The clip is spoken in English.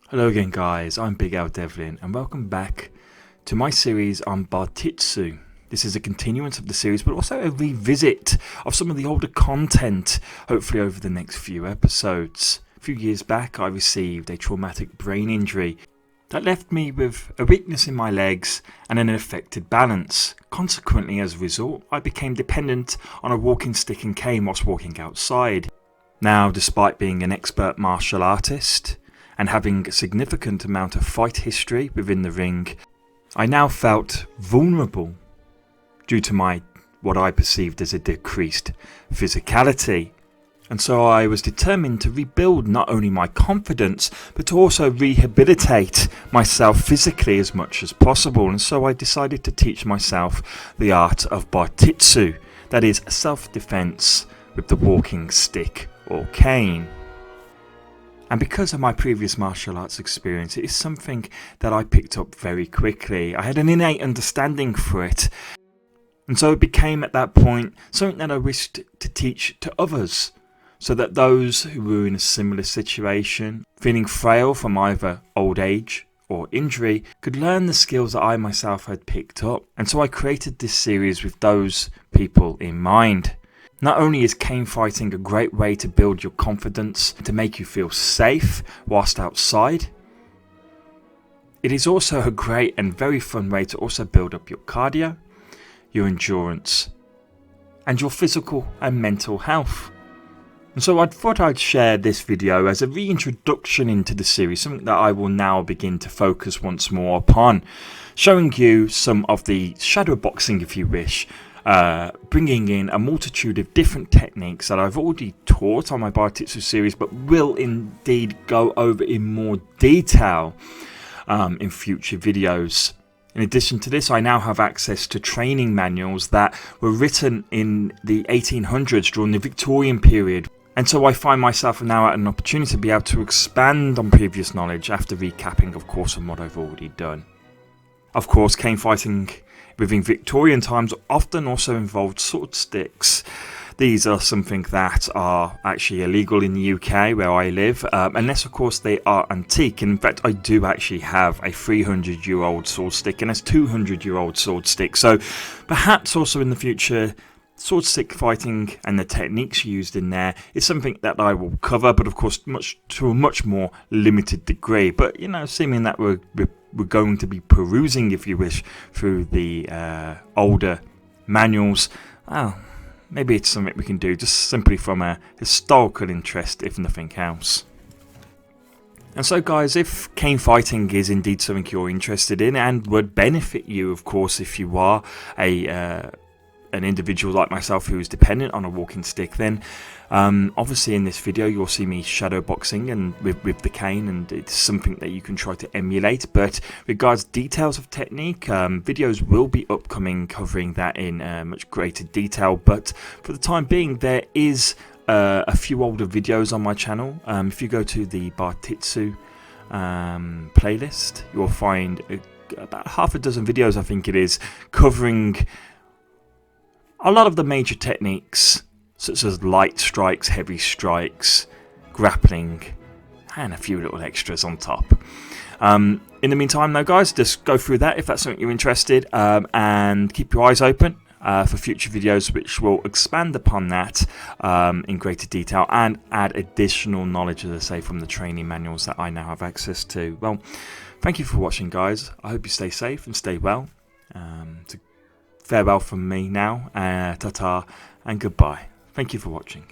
Hello again guys, I'm Big Al Devlin and welcome back to my series on Bartitsu. This is a continuance of the series but also a revisit of some of the older content, hopefully over the next few episodes. A few years back I received a traumatic brain injury that left me with a weakness in my legs and an affected balance. Consequently, as a result, I became dependent on a walking stick and cane whilst walking outside. Now, despite being an expert martial artist and having a significant amount of fight history within the ring, I now felt vulnerable due to what I perceived as a decreased physicality. And so I was determined to rebuild not only my confidence but to also rehabilitate myself physically as much as possible. And so I decided to teach myself the art of Bartitsu, that is self-defense with the walking stick or cane. And because of my previous martial arts experience, it is something that I picked up very quickly. I had an innate understanding for it. And so it became at that point something that I wished to teach to others, so that those who were in a similar situation, feeling frail from either old age or injury, could learn the skills that I myself had picked up. And so I created this series with those people in mind. Not only is cane fighting a great way to build your confidence, to make you feel safe whilst outside, it is also a great and very fun way to also build up your cardio, your endurance, and your physical and mental health. And so I thought I'd share this video as a reintroduction into the series, something that I will now begin to focus once more upon, showing you some of the shadow boxing, if you wish, bringing in a multitude of different techniques that I've already taught on my Bartitsu series, but will indeed go over in more detail in future videos. In addition to this, I now have access to training manuals that were written in the 1800s during the Victorian period. And so I find myself now at an opportunity to be able to expand on previous knowledge after recapping, of course, on what I've already done. Of course, cane fighting within Victorian times often also involved sword sticks. These are something that are actually illegal in the UK where I live, unless of course they are antique. And in fact, I do actually have a 300-year-old sword stick and a 200-year-old sword stick. So perhaps also in the future, sword stick fighting and the techniques used in there is something that I will cover, but of course to a much more limited degree. But seeming that we're going to be perusing, if you wish, through the older manuals, well, maybe it's something we can do just simply from a historical interest, if nothing else. And so guys, if cane fighting is indeed something you're interested in and would benefit you, of course, if you are an individual like myself who is dependent on a walking stick, then obviously in this video you'll see me shadow boxing and with the cane, and it's something that you can try to emulate. But regards details of technique, videos will be upcoming covering that in much greater detail. But for the time being, there is a few older videos on my channel. If you go to the Bartitsu playlist, you'll find about half a dozen videos, I think it is, covering a lot of the major techniques, such as light strikes, heavy strikes, grappling, and a few little extras on top. In the meantime though guys, just go through that if that's something you're interested, and keep your eyes open for future videos which will expand upon that in greater detail and add additional knowledge, as I say, from the training manuals that I now have access to. Well, thank you for watching guys. I hope you stay safe and stay well. Farewell from me now, ta-ta and goodbye. Thank you for watching.